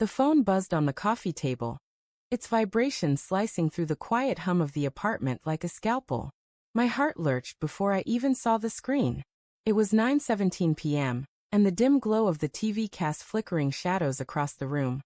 The phone buzzed on the coffee table, its vibration slicing through the quiet hum of the apartment like a scalpel. My heart lurched before I even saw the screen. It was 9:17 p.m., and the dim glow of the TV cast flickering shadows across the room,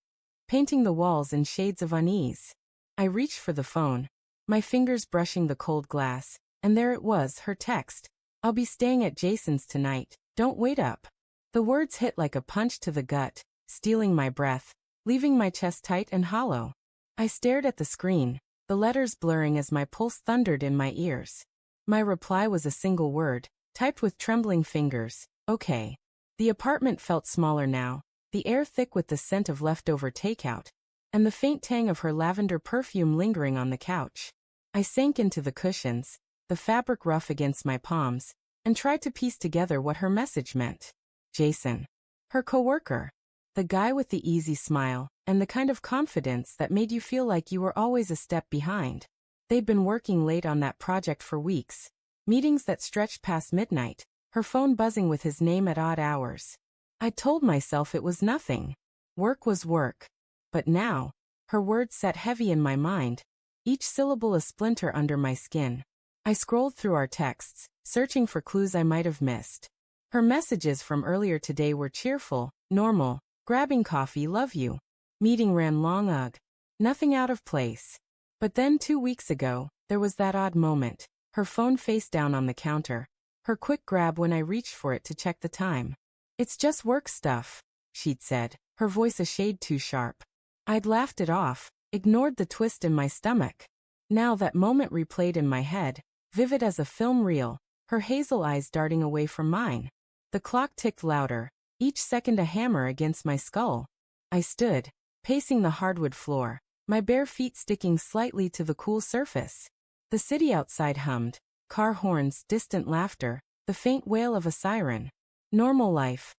painting the walls in shades of unease. I reached for the phone, my fingers brushing the cold glass, and there it was, her text. "I'll be staying at Jason's tonight, don't wait up." The words hit like a punch to the gut, stealing my breath, leaving my chest tight and hollow. I stared at the screen, the letters blurring as my pulse thundered in my ears. My reply was a single word, typed with trembling fingers, "Okay." The apartment felt smaller now, the air thick with the scent of leftover takeout, and the faint tang of her lavender perfume lingering on the couch. I sank into the cushions, the fabric rough against my palms, and tried to piece together what her message meant. Jason. Her coworker. The guy with the easy smile, and the kind of confidence that made you feel like you were always a step behind. They'd been working late on that project for weeks, meetings that stretched past midnight, her phone buzzing with his name at odd hours. I told myself it was nothing. Work was work. But now, her words sat heavy in my mind, each syllable a splinter under my skin. I scrolled through our texts, searching for clues I might have missed. Her messages from earlier today were cheerful, normal, grabbing coffee, love you. Meeting ran long, ugh. Nothing out of place. But then 2 weeks ago, there was that odd moment, her phone face down on the counter, her quick grab when I reached for it to check the time. "It's just work stuff," she'd said, her voice a shade too sharp. I'd laughed it off, ignored the twist in my stomach. Now that moment replayed in my head, vivid as a film reel, her hazel eyes darting away from mine. The clock ticked louder, each second a hammer against my skull. I stood, pacing the hardwood floor, my bare feet sticking slightly to the cool surface. The city outside hummed, car horns, distant laughter, the faint wail of a siren. Normal life.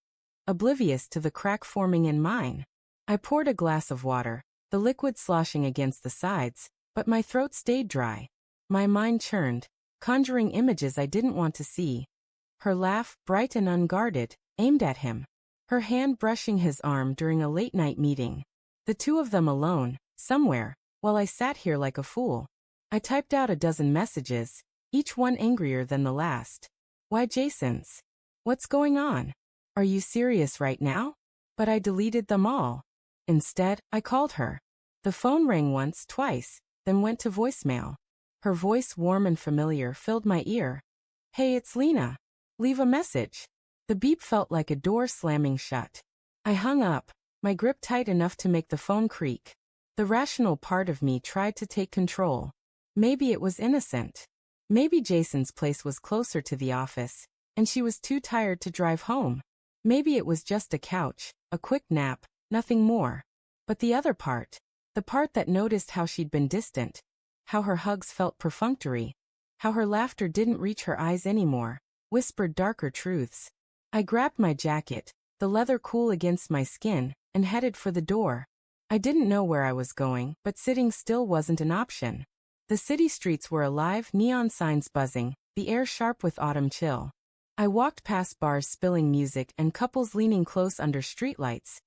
Oblivious to the crack forming in mine. I poured a glass of water, the liquid sloshing against the sides, but my throat stayed dry. My mind churned, conjuring images I didn't want to see. Her laugh, bright and unguarded, aimed at him. Her hand brushing his arm during a late-night meeting. The two of them alone, somewhere, while I sat here like a fool. I typed out a dozen messages, each one angrier than the last. "Why Jason's? What's going on? Are you serious right now?" But I deleted them all. Instead, I called her. The phone rang once, twice, then went to voicemail. Her voice, warm and familiar, filled my ear. "Hey, it's Lena. Leave a message." The beep felt like a door slamming shut. I hung up, my grip tight enough to make the phone creak. The rational part of me tried to take control. Maybe it was innocent. Maybe Jason's place was closer to the office, and she was too tired to drive home. Maybe it was just a couch, a quick nap, nothing more. But the other part, the part that noticed how she'd been distant, how her hugs felt perfunctory, how her laughter didn't reach her eyes anymore, whispered darker truths. I grabbed my jacket, the leather cool against my skin, and headed for the door. I didn't know where I was going, but sitting still wasn't an option. The city streets were alive, neon signs buzzing, the air sharp with autumn chill. I walked past bars spilling music and couples leaning close under streetlights,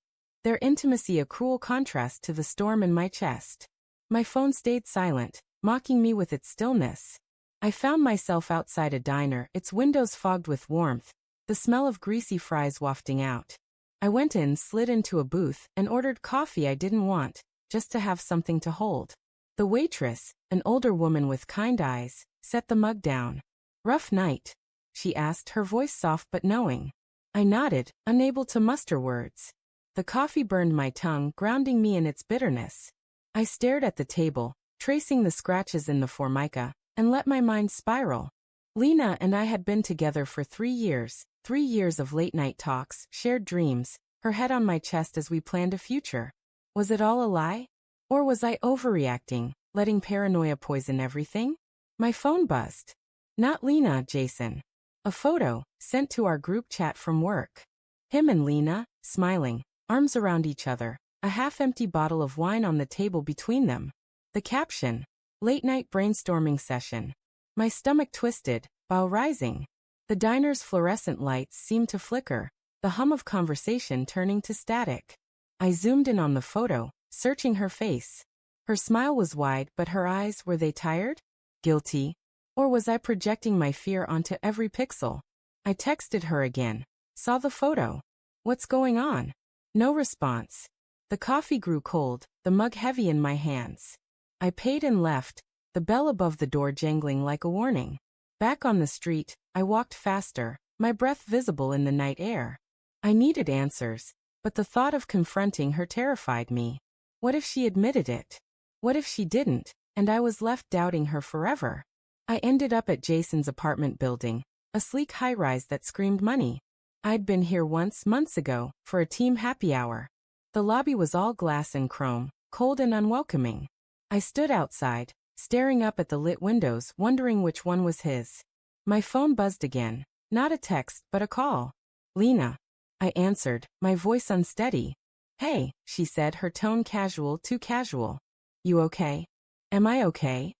their intimacy a cruel contrast to the storm in my chest. My phone stayed silent, mocking me with its stillness. I found myself outside a diner, its windows fogged with warmth, the smell of greasy fries wafting out. I went in, slid into a booth, and ordered coffee I didn't want, just to have something to hold. The waitress, an older woman with kind eyes, set the mug down. "Rough night?" she asked, her voice soft but knowing. I nodded, unable to muster words. The coffee burned my tongue, grounding me in its bitterness. I stared at the table, tracing the scratches in the formica, and let my mind spiral. Lena and I had been together for 3 years, 3 years of late-night talks, shared dreams, her head on my chest as we planned a future. Was it all a lie? Or was I overreacting, letting paranoia poison everything? My phone buzzed. Not Lena, Jason. A photo, sent to our group chat from work. Him and Lena, smiling, arms around each other, a half-empty bottle of wine on the table between them. The caption, "Late-night brainstorming session." My stomach twisted, bowel rising. The diner's fluorescent lights seemed to flicker, the hum of conversation turning to static. I zoomed in on the photo, searching her face. Her smile was wide, but her eyes, were they tired? Guilty? Or was I projecting my fear onto every pixel? I texted her again. Saw the photo. What's going on? No response. The coffee grew cold, the mug heavy in my hands. I paid and left, the bell above the door jangling like a warning. Back on the street, I walked faster, my breath visible in the night air. I needed answers, but the thought of confronting her terrified me. What if she admitted it? What if she didn't, and I was left doubting her forever? I ended up at Jason's apartment building, a sleek high-rise that screamed money. I'd been here once, months ago, for a team happy hour. The lobby was all glass and chrome, cold and unwelcoming. I stood outside, staring up at the lit windows, wondering which one was his. My phone buzzed again. Not a text, but a call. Lena. I answered, my voice unsteady. Hey, she said, her tone casual, too casual. You okay? Am I okay?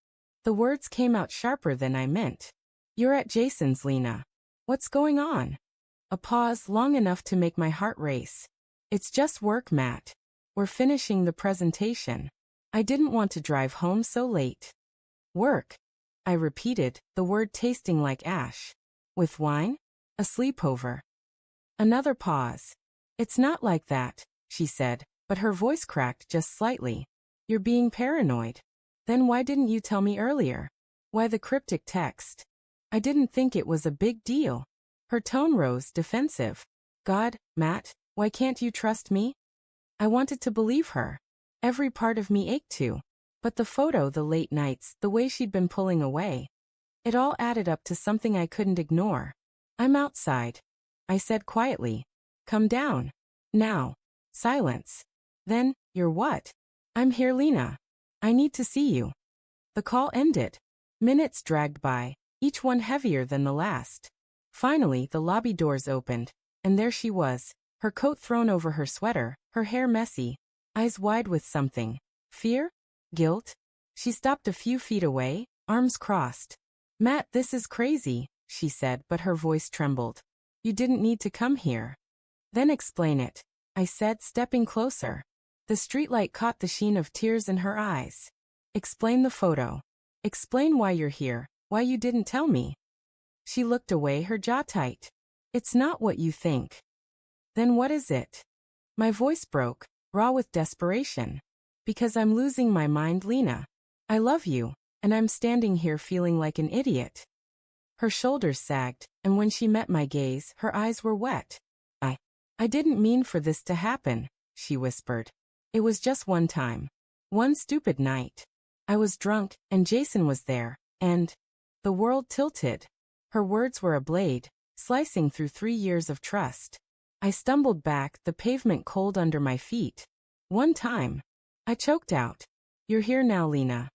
The words came out sharper than I meant. You're at Jason's, Lena. What's going on? A pause long enough to make my heart race. It's just work, Matt. We're finishing the presentation. I didn't want to drive home so late. Work. I repeated, the word tasting like ash. With wine? A sleepover. Another pause. It's not like that, she said, but her voice cracked just slightly. You're being paranoid. Then why didn't you tell me earlier? Why the cryptic text? I didn't think it was a big deal. Her tone rose, defensive. God, Matt, why can't you trust me? I wanted to believe her. Every part of me ached to. But the photo, the late nights, the way she'd been pulling away. It all added up to something I couldn't ignore. I'm outside, I said quietly. Come down. Now. Silence. Then, you're what? I'm here, Lena. I need to see you. The call ended. Minutes dragged by, each one heavier than the last. Finally, the lobby doors opened, and there she was, her coat thrown over her sweater, her hair messy, eyes wide with something. Fear? Guilt? She stopped a few feet away, arms crossed. Matt, this is crazy, she said, but her voice trembled. You didn't need to come here. Then explain it, I said, stepping closer. The streetlight caught the sheen of tears in her eyes. Explain the photo. Explain why you're here, why you didn't tell me. She looked away, her jaw tight. It's not what you think. Then what is it? My voice broke, raw with desperation. Because I'm losing my mind, Lena. I love you, and I'm standing here feeling like an idiot. Her shoulders sagged, and when she met my gaze, her eyes were wet. I didn't mean for this to happen, she whispered. It was just one time. One stupid night. I was drunk, and Jason was there, and the world tilted. Her words were a blade, slicing through 3 years of trust. I stumbled back, the pavement cold under my feet. One time. I choked out. You're here now, Lena.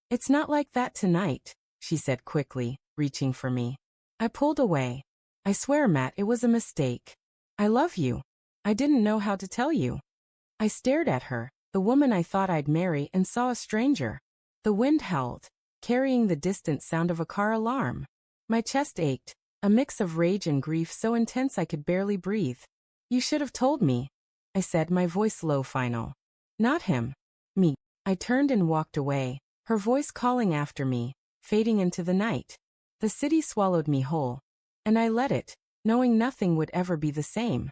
It's not like that tonight, she said quickly, reaching for me. I pulled away. I swear, Matt, it was a mistake. I love you. I didn't know how to tell you. I stared at her, the woman I thought I'd marry, and saw a stranger. The wind howled, carrying the distant sound of a car alarm. My chest ached, a mix of rage and grief so intense I could barely breathe. You should have told me, I said, my voice low, final. Not him. Me. I turned and walked away, her voice calling after me, fading into the night. The city swallowed me whole. And I let it, knowing nothing would ever be the same.